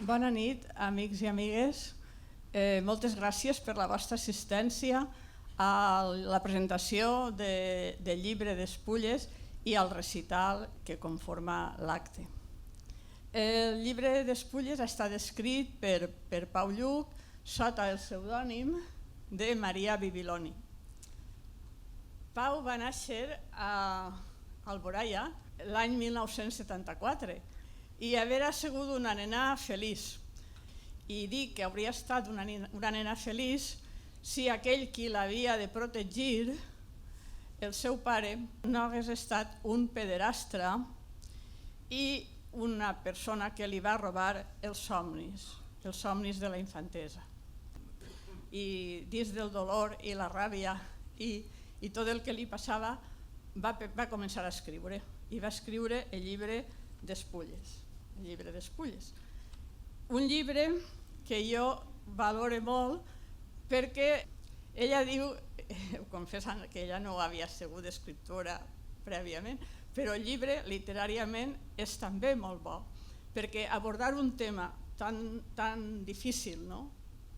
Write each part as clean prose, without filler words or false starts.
Bona nit, amics i amigues. Moltes gràcies per la vostra assistència a la presentació del llibre d'Espulles i al recital que conforma l'acte. El llibre d'Espulles ha estat escrit per Pau Lluch sota el pseudònim de Maria Bibiloni. Pau va néixer a Alboraia l'any 1974 i haver sigut una nena feliç. I dic que hauria estat una nena feliç si aquell qui l'havia de protegir, el seu pare, no hagués estat un pederastre i una persona que li va robar els somnis de la infantesa. I dins del dolor i la ràbia i tot el que li passava va començar a escriure i va escriure el llibre d'Espulles. Un llibre que jo valoro molt perquè ella diu, confessant que ella no havia sigut escriptora prèviament, però el llibre literàriament és també molt bo, perquè abordar un tema tan difícil,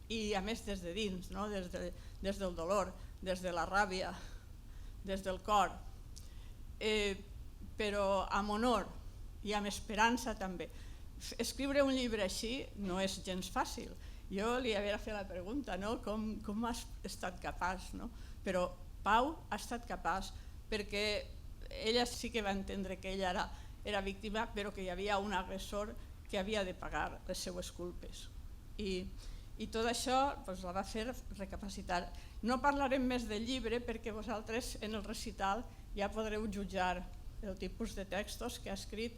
i a més des de dins, des del dolor, des de la ràbia, des del cor, però amb honor i amb esperança també. Escriure un llibre així no és gens fàcil. Jo li havia fet la pregunta, com has estat capaç? Però Pau ha estat capaç perquè ella sí que va entendre que ella era víctima, però que hi havia un agressor que havia de pagar les seues culpes. I tot això la va fer recapacitar. No parlarem més del llibre perquè vosaltres en el recital ja podreu jutjar el tipus de textos que ha escrit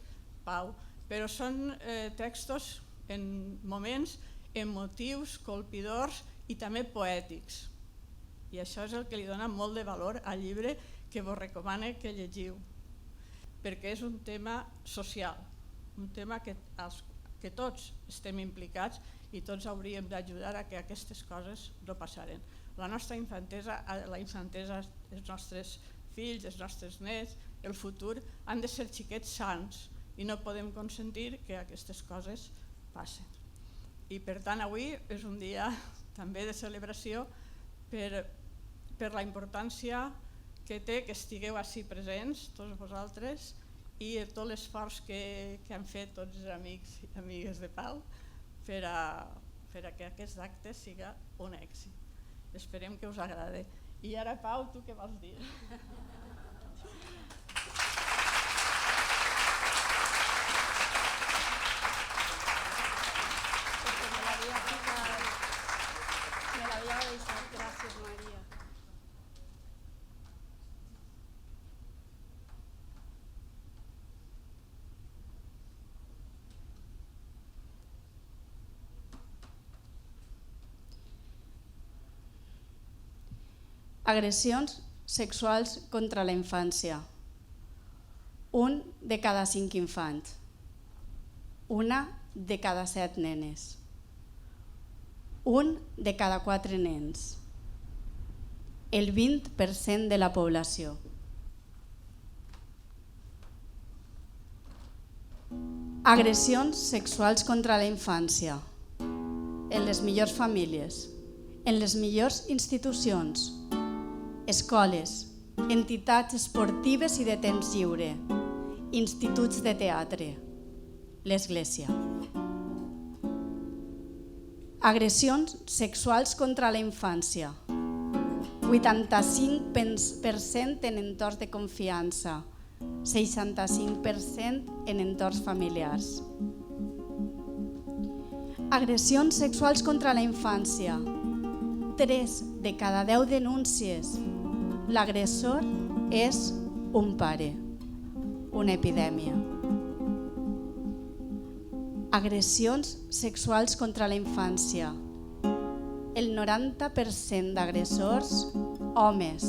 Pau, però són textos en moments emotius, colpidors i també poètics. I això és el que li dona molt de valor al llibre que vos recomano que llegiu, perquè és un tema social, un tema que tots estem implicats i tots hauríem d'ajudar a que aquestes coses no passaren. La nostra infantesa, els nostres fills, els nostres nets, el futur, han de ser xiquets sants i no podem consentir que aquestes coses passen. I per tant avui és un dia també de celebració per la importància que té que estigueu ací presents, tots vosaltres, i tot l'esforç que han fet tots els amics i amigues de Pau per a que aquest acte siga un èxit. Esperem que us agradi. I ara, Pau, tu què vols dir? Gràcies, Maria. Agressions sexuals contra la infància. 1 de cada 5 infants. 1 de cada 7 nenes. 1 de cada 4 nens. El 20% de la població. Agressions sexuals contra la infància. En les millors famílies, en les millors institucions, escoles, entitats esportives i de temps lliure, instituts de teatre, l'Església. Agressions sexuals contra la infància. 85% en entorns de confiança, 65% en entorns familiars. Agressions sexuals contra la infància. 3 de cada 10 denúncies. L'agressor és un pare. Una epidèmia. Agressions sexuals contra la infància. El 90% d'agressors, homes,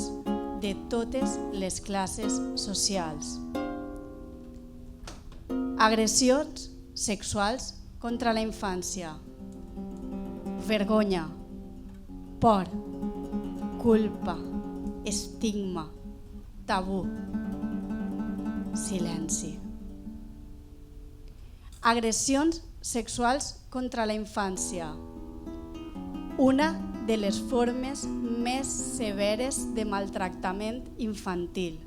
de totes les classes socials. Agressions sexuals contra la infància. Vergonya, por, culpa, estigma, tabú, silenci. Agressions sexuals contra la infància, una de les formes més severes de maltractament infantil.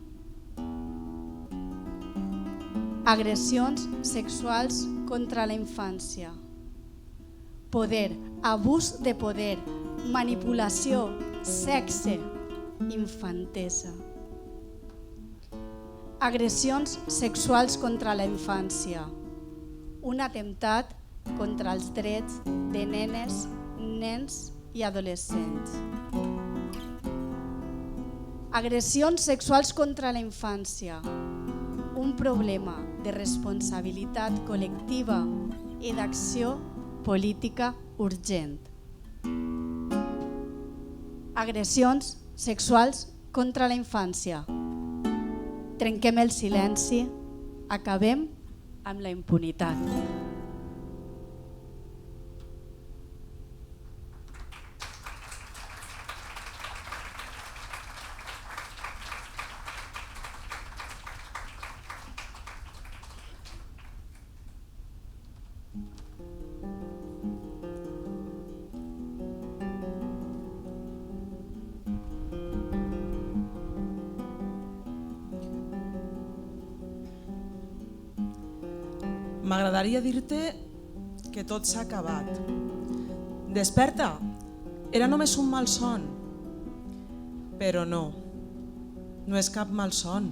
Agressions sexuals contra la infància, poder, abús de poder, manipulació, sexe, infantesa. Agressions sexuals contra la infància, un atemptat contra els drets de nenes, nens i adolescents. Agressions sexuals contra la infància, un problema de responsabilitat col·lectiva i d'acció política urgent. Agressions sexuals contra la infància. Trenquem el silenci, acabem amb la impunitat. M'agradaria dir-te que tot s'ha acabat. Desperta, era només un malson. Però no, no és cap malson.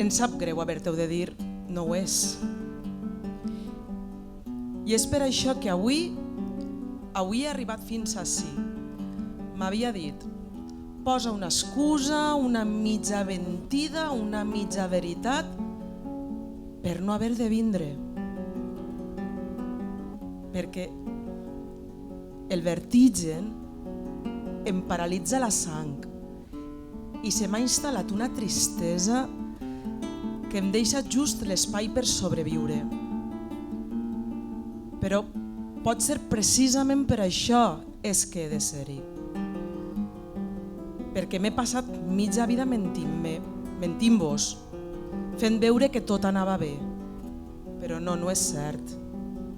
Em sap greu haver-t'ho de dir, no ho és. I és per això que avui he arribat fins ací. M'havia dit, posa una excusa, una mitja mentida, una mitja veritat, per no haver de vindre. Perquè el vertigen em paralitza la sang i se m'ha instal·lat una tristesa que em deixa just l'espai per sobreviure. Però pot ser precisament per això és que he de ser-hi. Perquè m'he passat mitja vida mentint-vos, fent veure que tot anava bé. Però no és cert.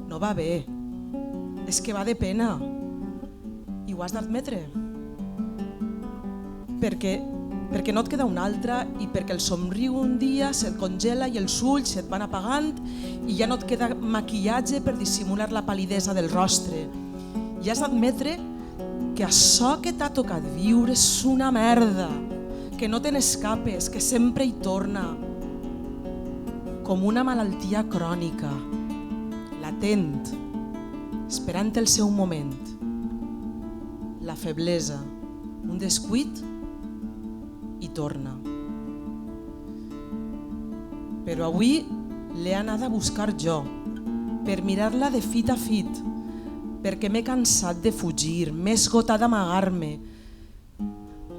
No va bé. És que va de pena. I ho has d'admetre. Perquè no et queda una altra i perquè el somriu un dia se't congela i els ulls se't van apagant i ja no et queda maquillatge per dissimular la pal·lidesa del rostre. I has d'admetre que això que t'ha tocat viure és una merda, que no te n'escapes, que sempre hi torna. Com una malaltia crònica, latent, esperant el seu moment. La feblesa, un descuit i torna. Però avui l'he anat a buscar jo, per mirar-la de fit a fit, perquè m'he cansat de fugir, m'he esgotat d'amagar-me,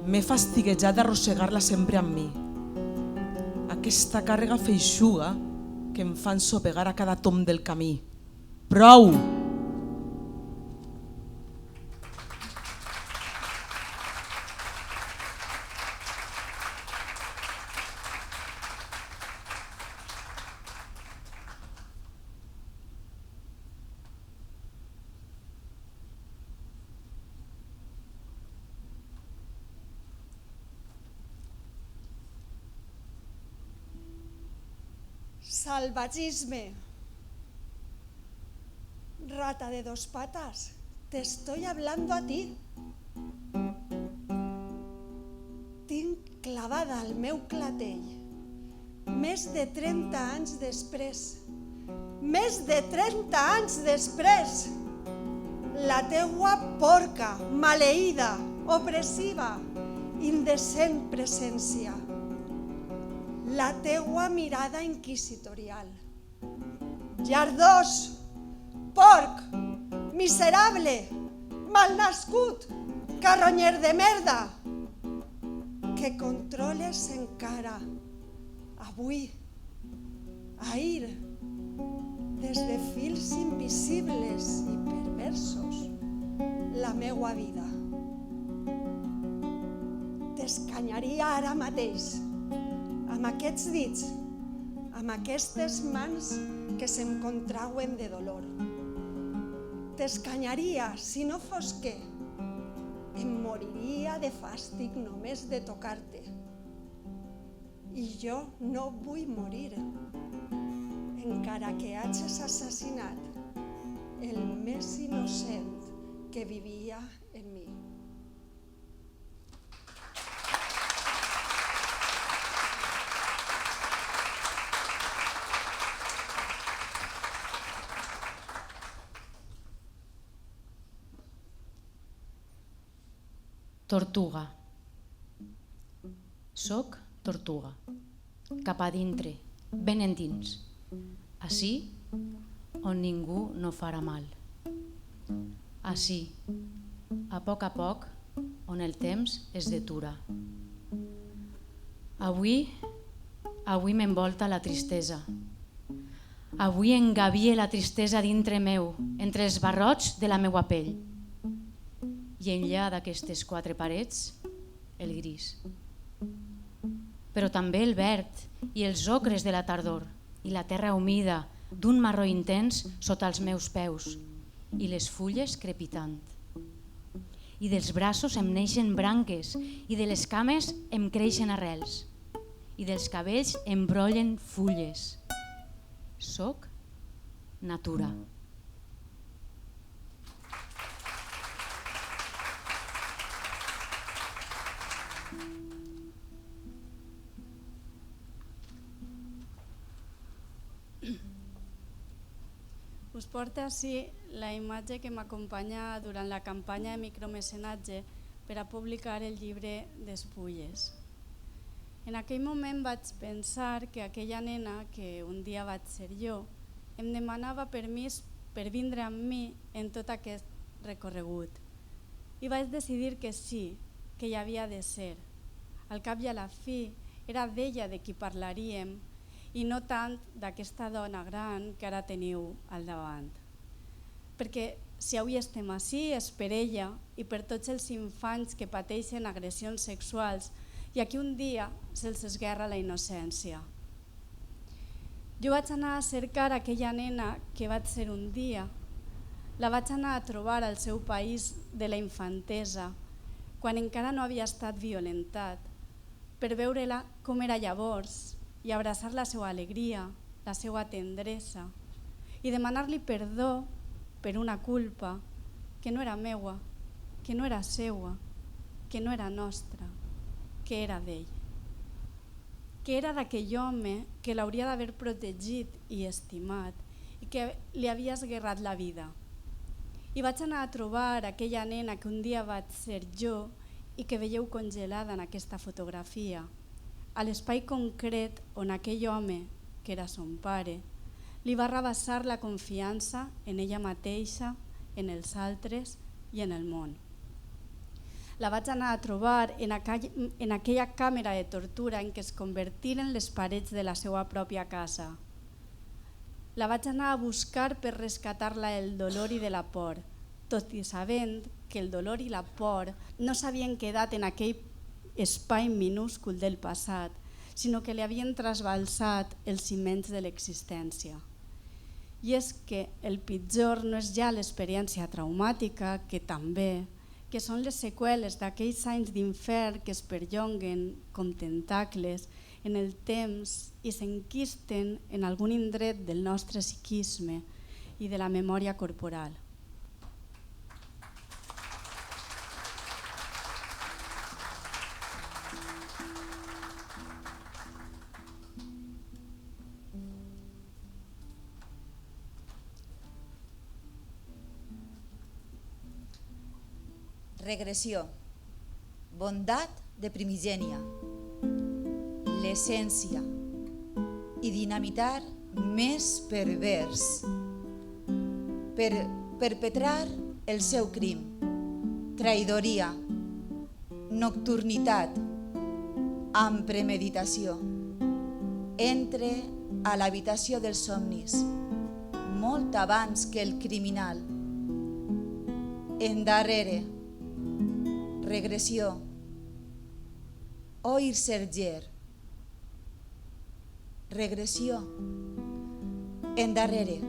m'he fastiguejat d'arrossegar-la sempre amb mi. Aquesta càrrega feixuga que em fa ensopegar a cada tomb del camí. Prou! Salvajisme. Rata de dos patas, te estoy hablando a ti. Tinc clavada al meu clatell, més de 30 anys després. Més de 30 anys després! La teua porca, maleïda, opressiva, indecent presència. La teua mirada inquisitorial. Llardós, porc, miserable, malnascut, carronyer de merda, que controles encara, avui, ahir, des de fils invisibles i perversos, la meua vida. T'escanyaria ara mateix, amb aquests dits, amb aquestes mans que se'm contrauen de dolor. T'escanyaria si no fos que em moriria de fàstic només de tocar-te. I jo no vull morir, encara que hagis assassinat el més innocent que vivia en mi. Tortuga. Soc tortuga. Cap a dintre, ben endins. Ací on ningú no farà mal. Ací, a poc, on el temps es detura. Avui m'envolta la tristesa. Avui engavie la tristesa dintre meu, entre els barrots de la meua pell. I enllà d'aquestes 4 parets, el gris. Però també el verd i els ocres de la tardor i la terra humida d'un marró intens sota els meus peus i les fulles crepitant. I dels braços em neixen branques i de les cames em creixen arrels i dels cabells em brollen fulles. Soc natura. Us porta així la imatge que m'acompanya durant la campanya de micromecenatge per a publicar el llibre Despulles. En aquell moment vaig pensar que aquella nena, que un dia vaig ser jo, em demanava permís per vindre amb mi en tot aquest recorregut. I vaig decidir que sí, que hi havia de ser. Al cap i a la fi era d'ella de qui parlaríem i no tant d'aquesta dona gran que ara teniu al davant. Perquè si avui estem ací és per ella i per tots els infants que pateixen agressions sexuals i a qui un dia se'ls esguerra la innocència. Jo vaig anar a cercar aquella nena que vaig ser un dia. La vaig anar a trobar al seu país de la infantesa, quan encara no havia estat violentat, per veure-la com era llavors i abraçar la seva alegria, la seva tendresa i demanar-li perdó per una culpa que no era meua, que no era seua, que no era nostra, que era d'ell. Que era d'aquell home que l'hauria d'haver protegit i estimat i que li havia esguerrat la vida. I vaig anar a trobar aquella nena que un dia vaig ser jo i que veieu congelada en aquesta fotografia, a l'espai concret on aquell home, que era son pare, li va arrabassar la confiança en ella mateixa, en els altres i en el món. La vaig anar a trobar en aquella càmera de tortura en què es convertiren les parets de la seva pròpia casa. La vaig anar a buscar per rescatar-la del dolor i de la por, tot i sabent que el dolor i la por no s'havien quedat en aquell espai minúscul del passat, sinó que li havien trasbalsat els ciments de l'existència. I és que el pitjor no és ja l'experiència traumàtica, que també, que són les seqüeles d'aquells anys d'infern que es perllonguen com tentacles en el temps i s'enquisten en algun indret del nostre psiquisme i de la memòria corporal. Regressió, bondat de primigènia, l'essència i dinamitar més pervers, per perpetrar el seu crim, traïdoria, nocturnitat, amb premeditació. Entre a l'habitació dels somnis, molt abans que el criminal. Endarrere, regressió, oir serger, regressió. Endarrere,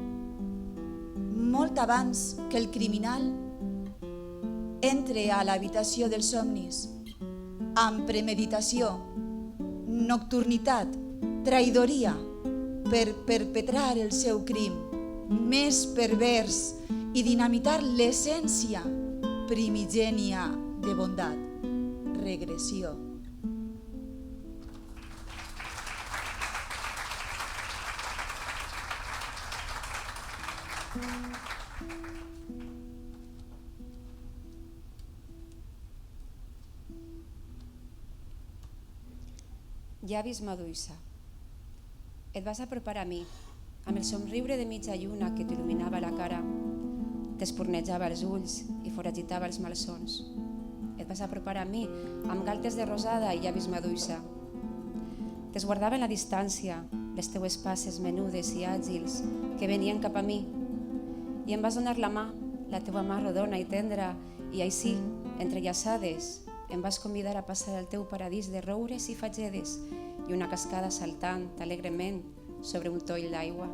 molt abans que el criminal entre a l'habitació dels somnis, amb premeditació, nocturnitat, traïdoria, per perpetrar el seu crim més pervers i dinamitar l'essència primigènia de bondat. Regressió. Llavis Medusa. Et vas apropar a mi, amb el somriure de mitja lluna que t'il·luminava la cara, t'espurnejava els ulls i foragitava els malsons. Et vas apropar a mi, amb galtes de rosada i llavis Medusa. T'esguardava en la distància, les teues passes menudes i àgils que venien cap a mi, i em vas donar la mà, la teua mà rodona i tendra, i així, entrellaçades, em vas convidar a passar al teu paradís de roures i fagedes i una cascada saltant alegrement sobre un toll d'aigua.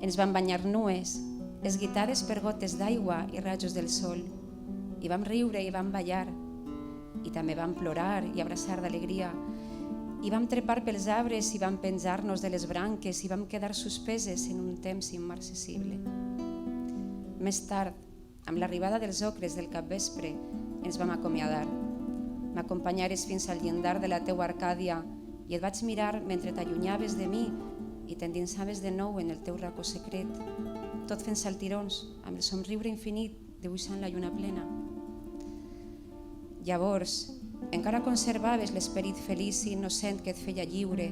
Ens vam banyar nues, esguitades per gotes d'aigua i rajos del sol, i vam riure i vam ballar, i també vam plorar i abraçar d'alegria, i vam trepar pels arbres i vam penjar-nos de les branques i vam quedar suspeses en un temps immarcessible. Més tard, amb l'arribada dels ocres del capvespre, ens vam acomiadar. M'acompanyares fins al llindar de la teua Arcàdia i et vaig mirar mentre t'allunyaves de mi i t'endinsaves de nou en el teu racó secret, tot fent saltirons amb el somriure infinit dibuixant la lluna plena. Llavors, encara conservaves l'esperit feliç i innocent que et feia lliure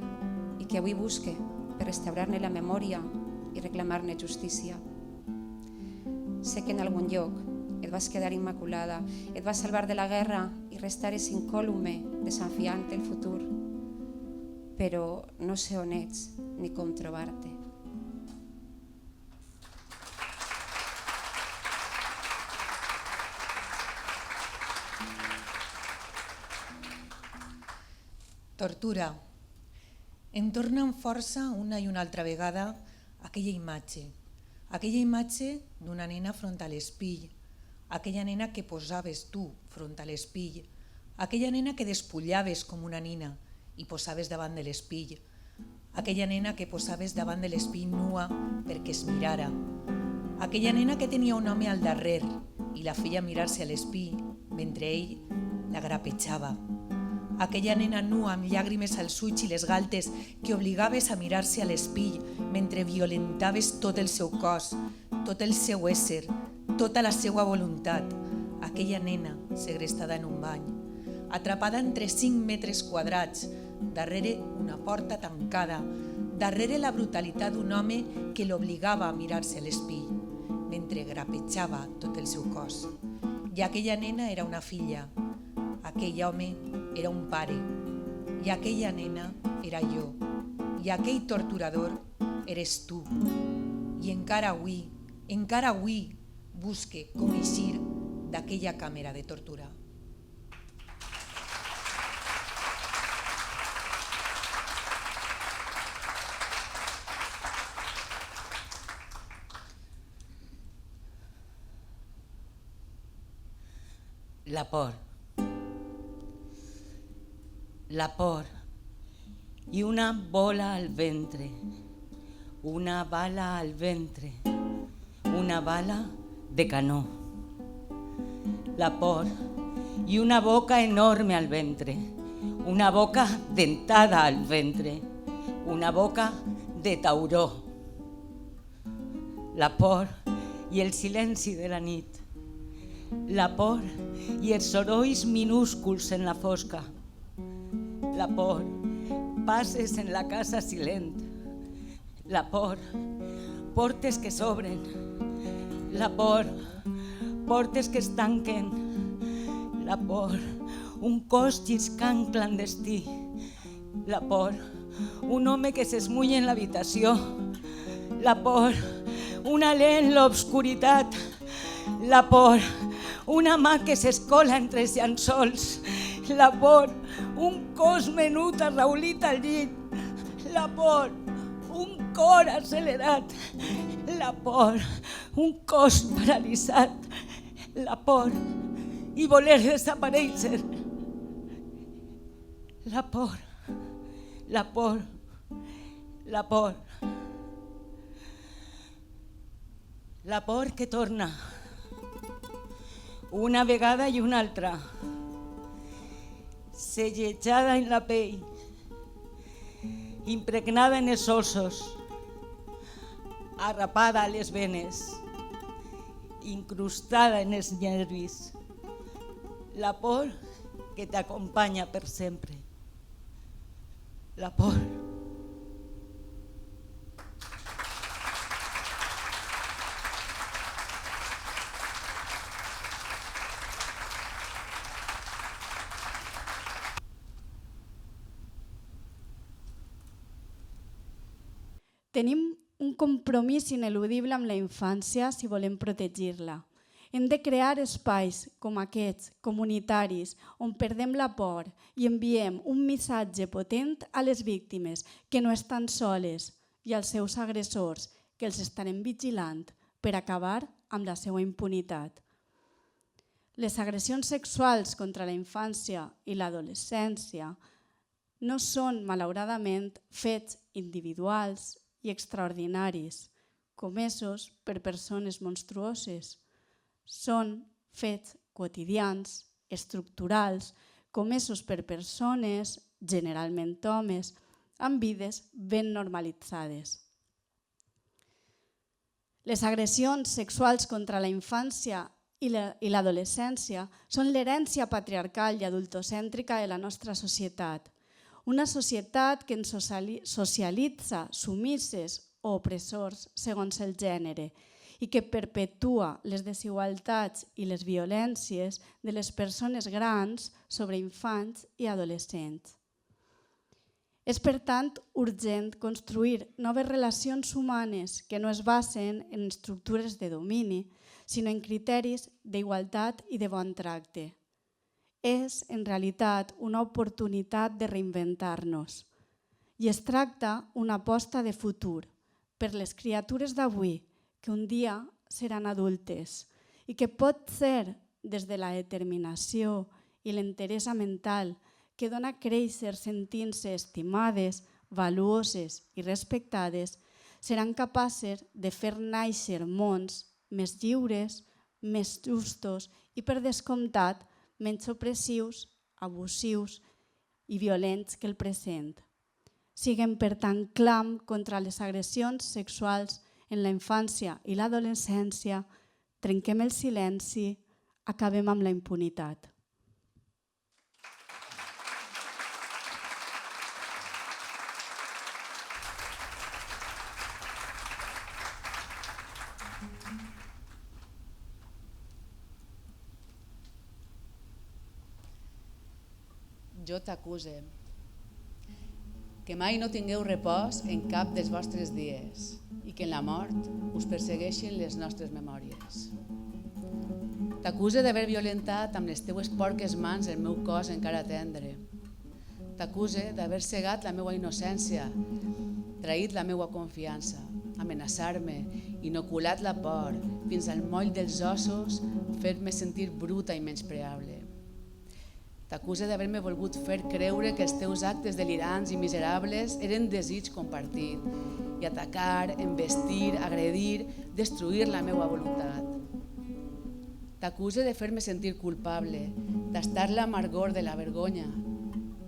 i que avui busque per restaurar-ne la memòria i reclamar-ne justícia. Sé que en algun lloc et vas quedar immaculada, et vas salvar de la guerra i restares incòlume, desafiant el futur. Però no sé on ets ni com trobar-te. Tortura. Em torna amb força una i una altra vegada aquella imatge d'una nena front a l'espill, aquella nena que posaves tu front a l'espill, aquella nena que despullaves com una nina i posaves davant de l'espill, aquella nena que posaves davant de l'espill nua perquè es mirara, aquella nena que tenia un home al darrere i la feia mirar-se a l'espill mentre ell la grapejava, aquella nena nua amb llàgrimes als ulls i les galtes que obligaves a mirar-se a l'espill mentre violentaves tot el seu cos, tot el seu ésser, tota la seva voluntat, aquella nena segrestada en un bany, atrapada entre 5 metres quadrats, darrere una porta tancada, darrere la brutalitat d'un home que l'obligava a mirar-se a l'espill, mentre grapejava tot el seu cos. I aquella nena era una filla, aquell home era un pare, i aquella nena era jo, i aquell torturador eres tu. I encara avui, busque com eixir d'aquella càmera de tortura. La por i una bola al ventre, una bala al ventre, una bala de canó. La por i una boca enorme al ventre, una boca dentada al ventre, una boca de tauró. La por i el silenci de la nit, la por i els sorolls minúsculs en la fosca, la por, passes en la casa silent, la por, portes que s'obren, la por, portes que es tanquen, la por, un cos lliscant clandestí, la por, un home que s'esmulla en l'habitació, la por, un alè en l'obscuritat, la por, una mà que s'escola entre els llençols, la por, un cos menut arraulit al llit, La por, un cor accelerat. La por, un cos paralitzat. La por i voler desaparèixer. La por, la por, la por. La por que torna, una vegada i una altra, sellejada en la pell, impregnada en els ossos, arrapada a les venes, incrustada en els nervis. La por que t'acompanya per sempre. La por. Tenim un compromís ineludible amb la infància si volem protegir-la. Hem de crear espais com aquests, comunitaris, on perdem la por i enviem un missatge potent a les víctimes que no estan soles i als seus agressors que els estarem vigilant per acabar amb la seva impunitat. Les agressions sexuals contra la infància i l'adolescència no són, malauradament, fets individuals i extraordinaris, comesos per persones monstruoses. Són fets quotidians, estructurals, comesos per persones, generalment homes, amb vides ben normalitzades. Les agressions sexuals contra la infància i l'adolescència són l'herència patriarcal i adultocèntrica de la nostra societat. Una societat que ens socialitza submises o opressors segons el gènere i que perpetua les desigualtats i les violències de les persones grans sobre infants i adolescents. És, per tant, urgent construir noves relacions humanes que no es basen en estructures de domini, sinó en criteris d'igualtat i de bon tracte. És, en realitat, una oportunitat de reinventar-nos. I es tracta una aposta de futur per les criatures d'avui, que un dia seran adultes i que pot ser des de la determinació i l'interès mental que dona a créixer sentint-se estimades, valuoses i respectades, seran capaces de fer néixer mons més lliures, més justos i, per descomptat, menys opressius, abusius i violents que el present. Siguem, per tant, clam contra les agressions sexuals en la infància i l'adolescència, trenquem el silenci, acabem amb la impunitat. Jo t'acuse que mai no tingueu repòs en cap dels vostres dies i que en la mort us persegueixin les nostres memòries. T'acuse d'haver violentat amb les teues porques mans el meu cos encara tendre. T'acuse d'haver cegat la meua innocència, traït la meua confiança, amenaçar-me, inoculat la por fins al moll dels ossos, fer-me sentir bruta i menyspreable. T'acuse d'haver-me volgut fer creure que els teus actes delirants i miserables eren desig compartit i atacar, embestir, agredir, destruir la meva voluntat. T'acuse de fer-me sentir culpable, tastar l'amargor de la vergonya,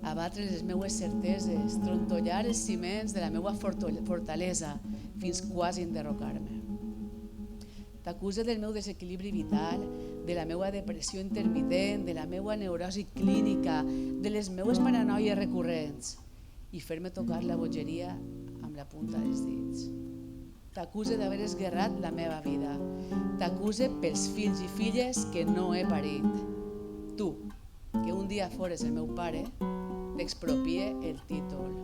abatre les meues certeses, trontollar els ciments de la meva fortalesa fins quasi enderrocar-me. T'acuse del meu desequilibri vital, de la meva depressió intermitent, de la meva neurosi clínica, de les meues paranoies recurrents i fer-me tocar la bogeria amb la punta dels dits. T'acuse d'haver esguerrat la meva vida. T'acuse pels fills i filles que no he parit. Tu, que un dia fores el meu pare, t'expropie el títol,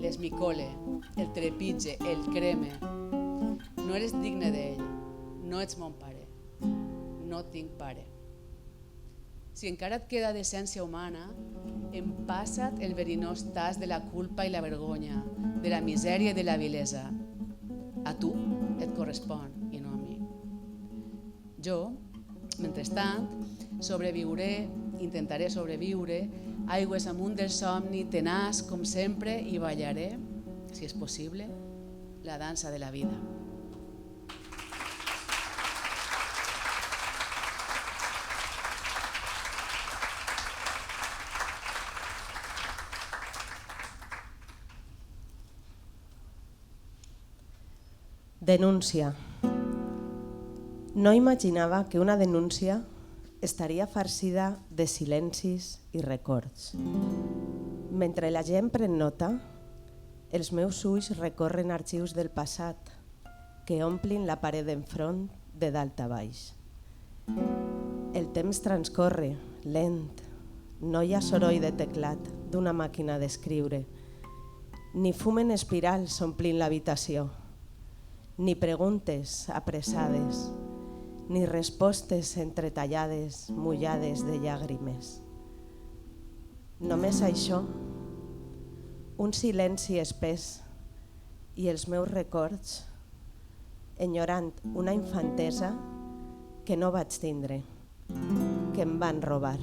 l'esmicole, el trepitge, el creme. No eres digne d'ell. No ets mon pare. No tinc pare. si encara et queda decència humana, empassa't el verinós tas de la culpa i la vergonya, de la misèria i de la vilesa. A tu et correspon i no a mi. Jo, mentrestant, sobreviuré, intentaré sobreviure, aigües amunt del somni, tenaç com sempre, i ballaré, si és possible, la dansa de la vida. Denúncia. No imaginava que una denúncia estaria farcida de silencis i records. Mentre la gent pren nota, els meus ulls recorren arxius del passat que omplin la paret d'enfront de dalt a baix. El temps transcorre, lent. No hi ha soroll de teclat d'una màquina d'escriure, ni fumen espirals omplint l'habitació, ni preguntes apressades, ni respostes entretallades, mullades de llàgrimes. Només això, un silenci espès i els meus records, enyorant una infantesa que no vaig tindre, que em van robar.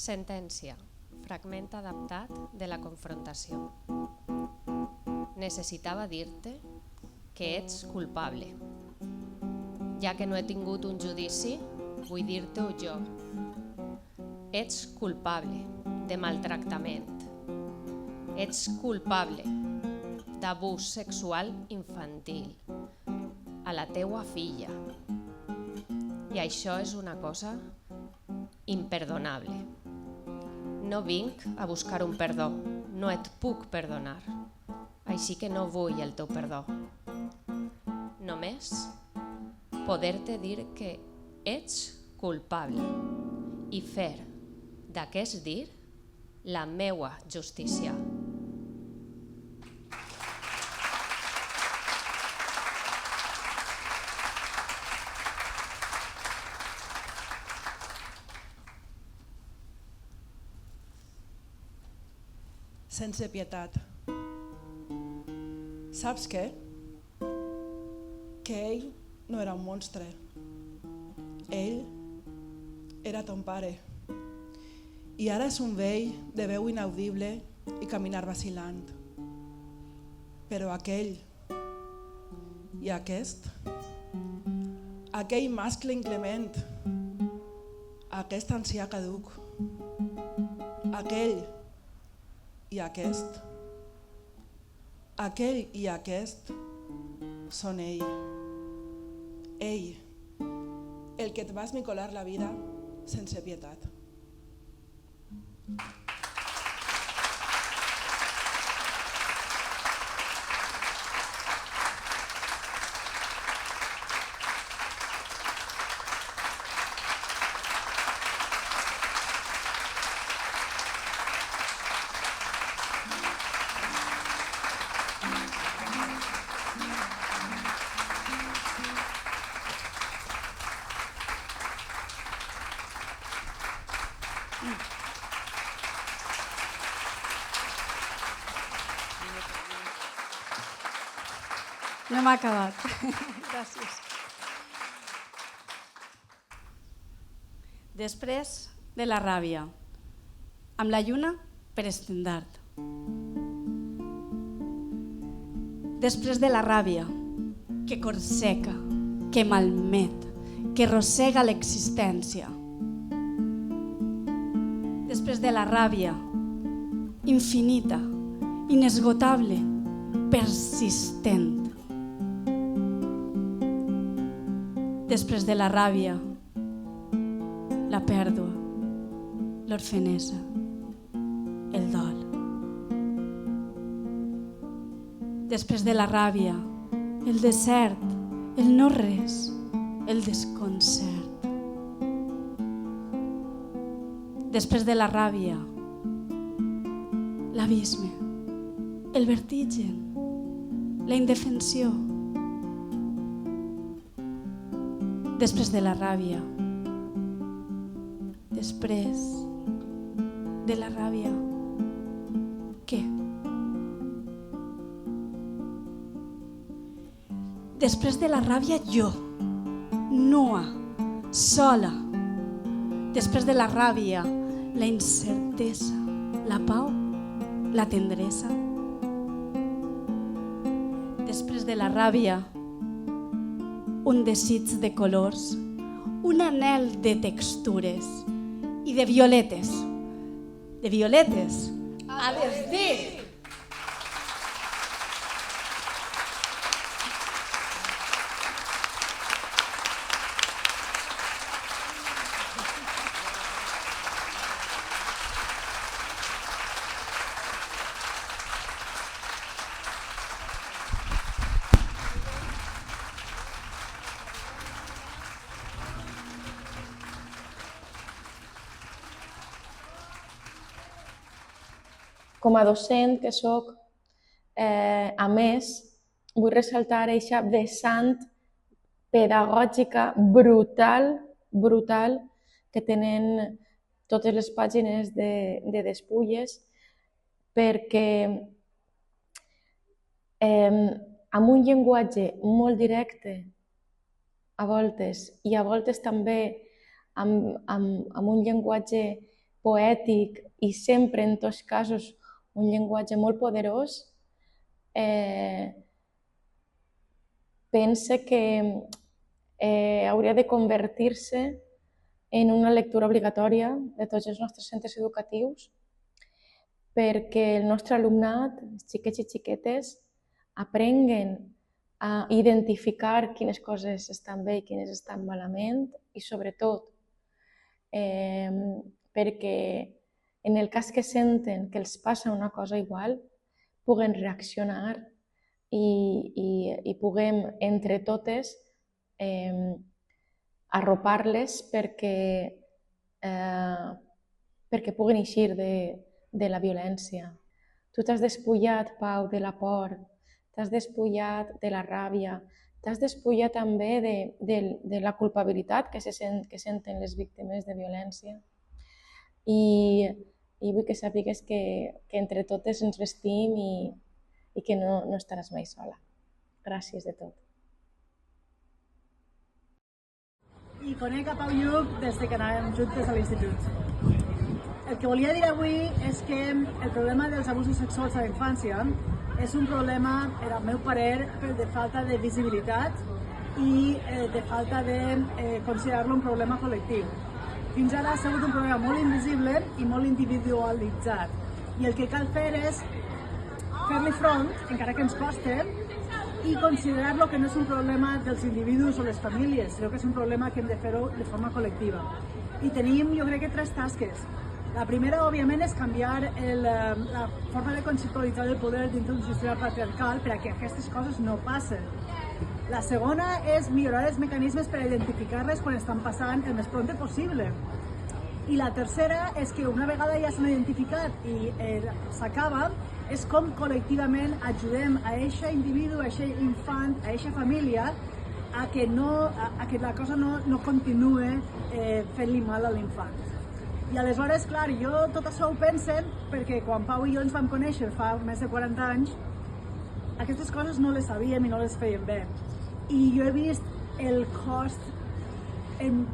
Sentència. Fragment adaptat de La confrontació. Necessitava dir-te que ets culpable. Ja que no he tingut un judici, vull dir-te-ho jo. Ets culpable de maltractament. Ets culpable d'abús sexual infantil a la teua filla. I això és una cosa imperdonable. No vinc a buscar un perdó, no et puc perdonar. Així que no vull el teu perdó. Només poder-te dir que ets culpable i fer d'aquest dir la meua justícia. Sense pietat. Saps què? Que ell no era un monstre. Ell era ton pare. I ara és un vell de veu inaudible i caminar vacilant. Però aquell i aquest, aquell mascle inclement, aquest ancià caduc, aquell i aquest, aquell i aquest són ell. Ell, el que et va esmicolar la vida sense pietat. No m'ha acabat. Gràcies. Després de la ràbia, amb la lluna per estendard. Després de la ràbia, que corseca, que malmet, que rossega l'existència. Després de la ràbia, infinita, inesgotable, persistent. Després de la ràbia, la pèrdua, l'orfenesa, el dol. Després de la ràbia, el desert, el no res, el desconcert. Després de la ràbia, l'abisme, el vertigen, la indefensió. Després de la ràbia, després de la ràbia, què? Després de la ràbia, jo, nua, sola. Després de la ràbia, la incertesa, la pau, la tendresa. Després de la ràbia, un desig de colors, un anhel de textures i de violetes. De violetes a desdir. Com a docent que soc, a més, vull ressaltar aquesta vessant pedagògica brutal que tenen totes les pàgines de Despulles, perquè amb un llenguatge molt directe, a voltes, i a voltes també amb un llenguatge poètic i sempre, en tots casos, un llenguatge molt poderós, pense que hauria de convertir-se en una lectura obligatòria de tots els nostres centres educatius, perquè el nostre alumnat, els xiquets i xiquetes, aprenguen a identificar quines coses estan bé i quines estan malament i, sobretot, perquè en el cas que senten que els passa una cosa igual, puguen reaccionar i puguem, entre totes, arropar-les perquè puguen eixir de la violència. Tu t'has despullat, Pau, de la por, t'has despullat de la ràbia, t'has despullat també de la culpabilitat que senten les víctimes de violència. I vull que sàpigues que entre totes ens vestim i que no estaràs mai sola. Gràcies de tot. I conec a Pau Lluc des que anàvem juntes a l'institut. El que volia dir avui és que el problema dels abusos sexuals a la infància és un problema, al meu parer, de falta de visibilitat i de falta de considerar-lo un problema col·lectiu. Fins ara ha sigut un problema molt invisible i molt individualitzat. I el que cal fer és fer-li front, encara que ens costa, i considerar-lo que no és un problema dels individus o les famílies, sinó que és un problema que hem de fer-ho de forma col·lectiva. I tenim, jo crec que, 3 tasques. La primera, òbviament, és canviar la forma de conceptualitzar el poder dintre d'un sistema patriarcal perquè aquestes coses no passen. La segona és millorar els mecanismes per identificar-les quan estan passant el més prompte possible. I la tercera és que una vegada ja s'han identificat i s'acaba, és com col·lectivament ajudem a aquest individu, a aquest infant, a aquesta família a que la cosa no continue fent-li mal a l'infant. I aleshores, clar, jo tot això ho pense perquè quan Pau i jo ens vam conèixer fa més de 40 anys, aquestes coses no les sabíem i no les fèiem bé. I jo he vist el cost en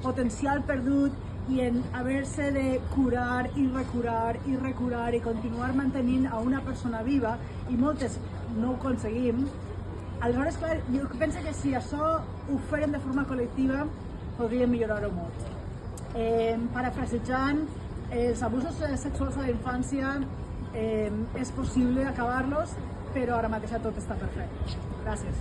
potencial perdut i en haver-se de curar i recurar i continuar mantenint a una persona viva, i moltes no ho aconseguim. Aleshores, clar, jo penso que si això ho fèrem de forma col·lectiva podríem millorar-ho molt. Parafrasejant, els abusos sexuals a la infància és possible acabar-los, però ara mateix tot està per fer. Gràcies.